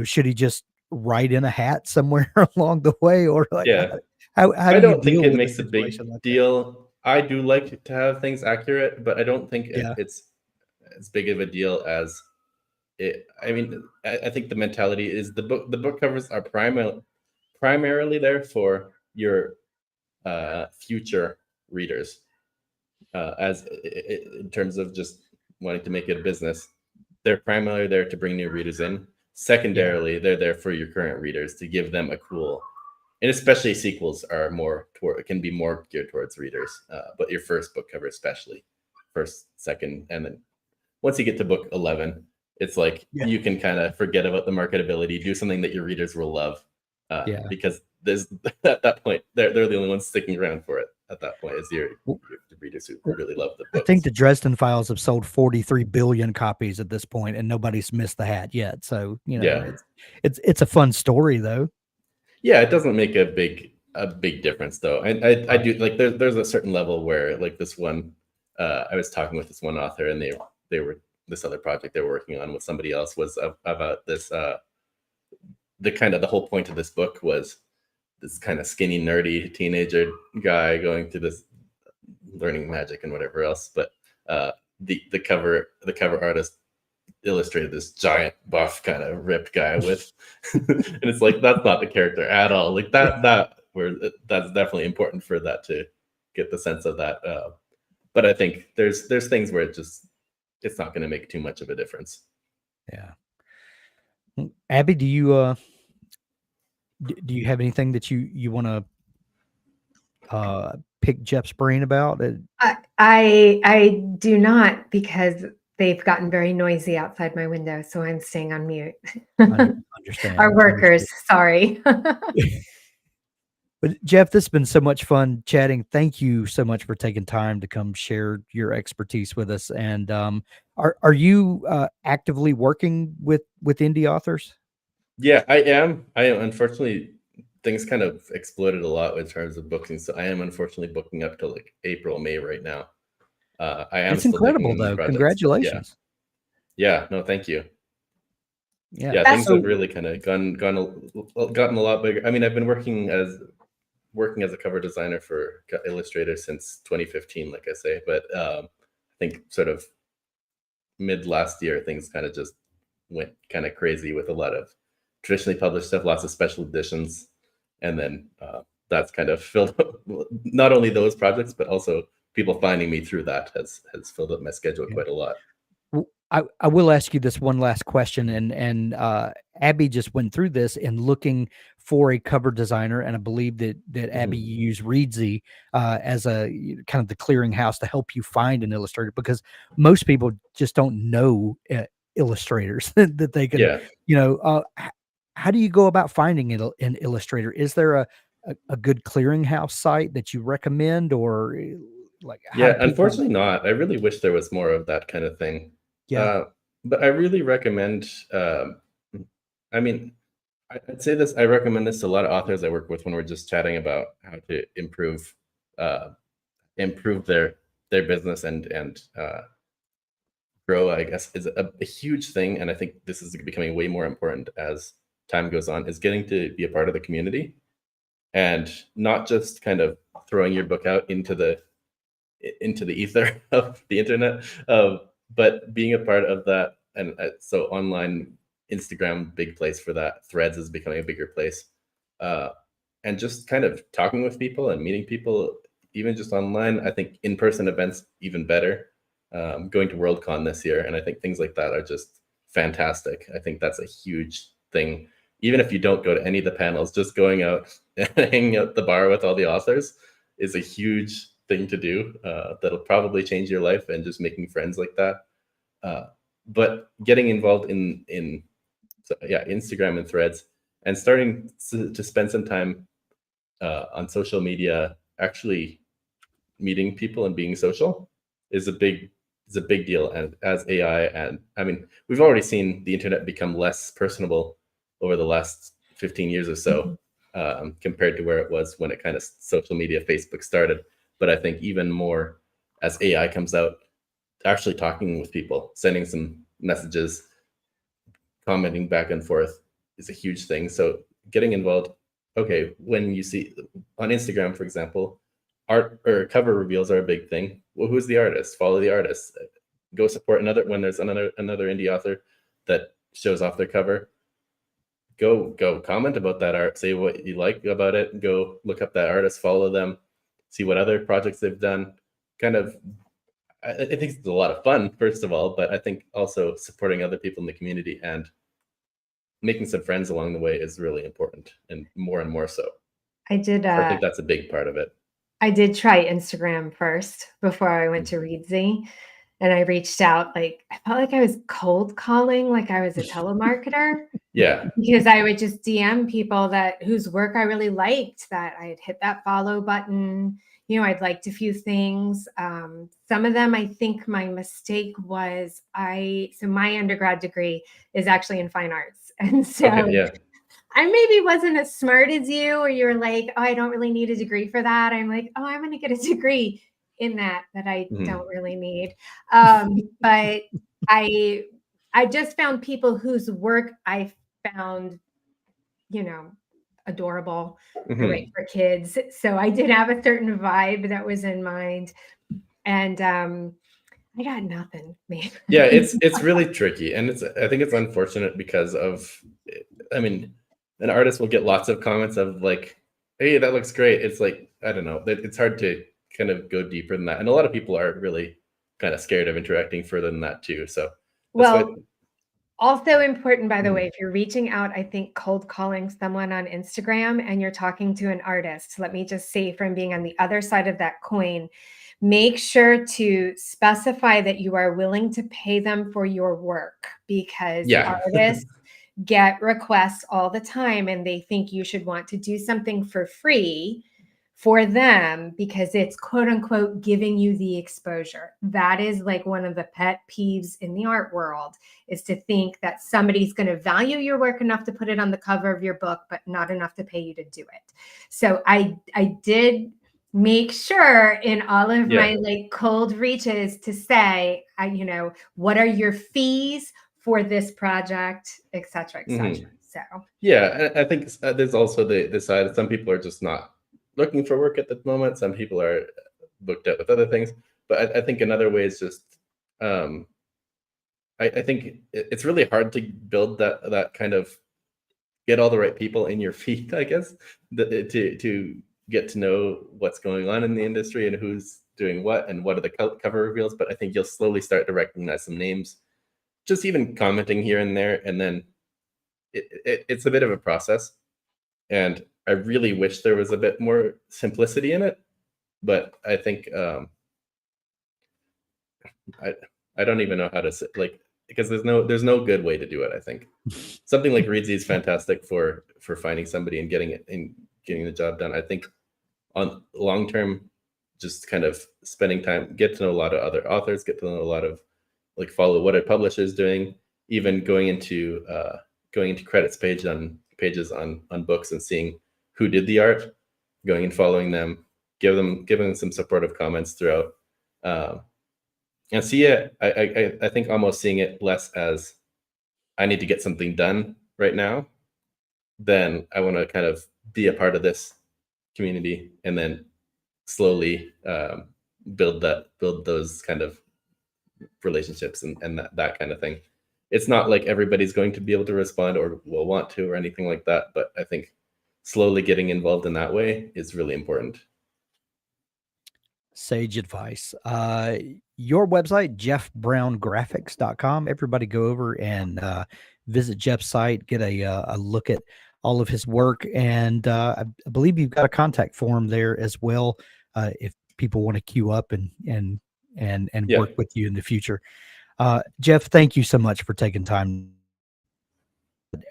should he just write in a hat somewhere along the way, or like how I do you don't think deal it with makes a big like deal. I do like to have things accurate, but I don't think it's as big of a deal as it. I mean, I think the mentality is the book covers are primarily there for your future readers, in terms of just wanting to make it a business. They're primarily there to bring new readers in. Secondarily, they're there for your current readers to give them a cool, and especially sequels are can be more geared towards readers. But your first book cover, especially first, second, and then once you get to book 11, it's like you can kind of forget about the marketability, do something that your readers will love. Because there's at that point they're the only ones sticking around for it. At that point, is your readers who really love the books. I think the Dresden Files have sold 43 billion copies at this point, and nobody's missed the hat yet. So it's a fun story though. Yeah, it doesn't make a big difference though. I do like there's a certain level where like this one, I was talking with this one author, and they were this other project they were working on with somebody else was about this. The whole point of this book was this kind of skinny, nerdy teenager guy going through this learning magic and whatever else. But the cover artist illustrated this giant, buff, kind of ripped guy with, and it's like that's not the character at all. Like that's definitely important for that to get the sense of that. But I think there's things where it's not going to make too much of a difference. Yeah. Abby, do you have anything that you want to pick Jeff's brain about? I do not, because they've gotten very noisy outside my window, so I'm staying on mute. Understand. Our workers, sorry. But Jeff, this has been so much fun chatting. Thank you so much for taking time to come share your expertise with us. And are you actively working with indie authors? Yeah, I am. Unfortunately, things kind of exploded a lot in terms of booking. So I am unfortunately booking up to like April, May right now. I am. It's incredible though. Congratulations. Yeah. No, thank you. Yeah. Things have really kind of gotten a lot bigger. I mean, I've been working as a cover designer for Illustrator since 2015, like I say, but I think sort of mid last year, things kind of just went kind of crazy with a lot of traditionally published stuff, lots of special editions. And then that's kind of filled up not only those projects, but also people finding me through that has filled up my schedule quite a lot. I will ask you this one last question, and Abby just went through this in looking for a cover designer, and I believe that Abby used Readsy as a kind of the clearinghouse to help you find an illustrator, because most people just don't know illustrators that they can, how do you go about finding an illustrator? Is there a good clearinghouse site that you recommend, or like? Unfortunately not. I really wish there was more of that kind of thing. But I really recommend, I mean, I'd say this, I recommend this to a lot of authors I work with when we're just chatting about how to improve their business and grow, I guess, is a huge thing. And I think this is becoming way more important as time goes on, is getting to be a part of the community and not just kind of throwing your book out into the ether of the internet, but being a part of that. And so online, Instagram, big place for that. Threads is becoming a bigger place. And just kind of talking with people and meeting people, even just online. I think in-person events, even better. Going to Worldcon this year, and I think things like that are just fantastic. I think that's a huge thing. Even if you don't go to any of the panels, just going out and hanging out at the bar with all the authors is a huge thing to do. That'll probably change your life, and just making friends like that. But getting involved in Instagram and Threads, and starting to spend some time on social media, actually meeting people and being social is a big deal. And as AI, and I mean, we've already seen the internet become less personable over the last 15 years or so, compared to where it was when it kind of social media, Facebook started. But I think even more as AI comes out, actually talking with people, sending some messages, commenting back and forth is a huge thing. So getting involved. Okay, when you see on Instagram, for example, art or cover reveals are a big thing. Well, who's the artist? Follow the artist. go support when there's another indie author that shows off their cover. Go comment about that art, say what you like about it, go look up that artist, follow them, see what other projects they've done. Kind of, I think it's a lot of fun, first of all, but I think also supporting other people in the community and making some friends along the way is really important, and more so. I did. I think that's a big part of it. I did try Instagram first before I went to Reedsy, and I reached out. Like, I felt like I was cold calling, like I was a telemarketer. Yeah. Because I would just DM people whose work I really liked, that I had hit that follow button. You know, I'd liked a few things. Some of them, I think my mistake was so my undergrad degree is actually in fine arts. And so I maybe wasn't as smart as you, or you're like, oh, I don't really need a degree for that. I'm like, oh, I'm going to get a degree in that I don't really need. But I just found people whose work I found, adorable, great for kids. So I did have a certain vibe that was in mind. And I got nothing, man. Yeah, it's really tricky. And I think it's unfortunate because an artist will get lots of comments of like, hey, that looks great. It's like, I don't know, it's hard to kind of go deeper than that. And a lot of people are really kind of scared of interacting further than that too. So also important, by the way, if you're reaching out, I think cold calling someone on Instagram and you're talking to an artist, let me just say, from being on the other side of that coin, make sure to specify that you are willing to pay them for your work, because artists get requests all the time and they think you should want to do something for free for them because it's quote unquote giving you the exposure. That is like one of the pet peeves in the art world, is to think that somebody's going to value your work enough to put it on the cover of your book, but not enough to pay you to do it. So I did make sure in all of my like cold reaches to say, what are your fees for this project, et cetera, et cetera. So I think there's also the side that some people are just not looking for work at the moment. Some people are booked out with other things. But I think another way is just, I think it's really hard to build that kind of, get all the right people in your feed, I guess, to get to know what's going on in the industry and who's doing what and what are the cover reveals. But I think you'll slowly start to recognize some names, just even commenting here and there. And then it's a bit of a process. And I really wish there was a bit more simplicity in it, but I think I don't even know how to say, like, because there's no good way to do it. I think something like Reedsy is fantastic for finding somebody and getting the job done. I think on long term, just kind of spending time, get to know a lot of other authors, get to know a lot of, like, follow what a publisher is doing, even going into credits pages on books and seeing who did the art, going and following them, giving them some supportive comments throughout, and see it. I think almost seeing it less as I need to get something done right now, than I want to kind of be a part of this community and then slowly build those kind of relationships and that kind of thing. It's not like everybody's going to be able to respond or will want to or anything like that, but I think slowly getting involved in that way is really important. Sage advice. Your website, jeffbrowngraphics.com. Everybody go over and visit Jeff's site, get a look at all of his work. And I believe you've got a contact form there as well, if people want to queue up and work with you in the future. Jeff, thank you so much for taking time.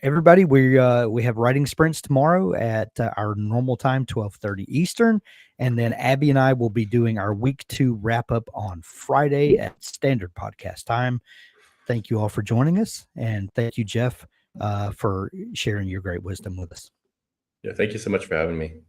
Everybody, we have writing sprints tomorrow at our normal time, 12:30 Eastern, and then Abby and I will be doing our week 2 wrap up on Friday at standard podcast time. Thank you all for joining us, and thank you, Jeff, for sharing your great wisdom with us. Yeah, thank you so much for having me.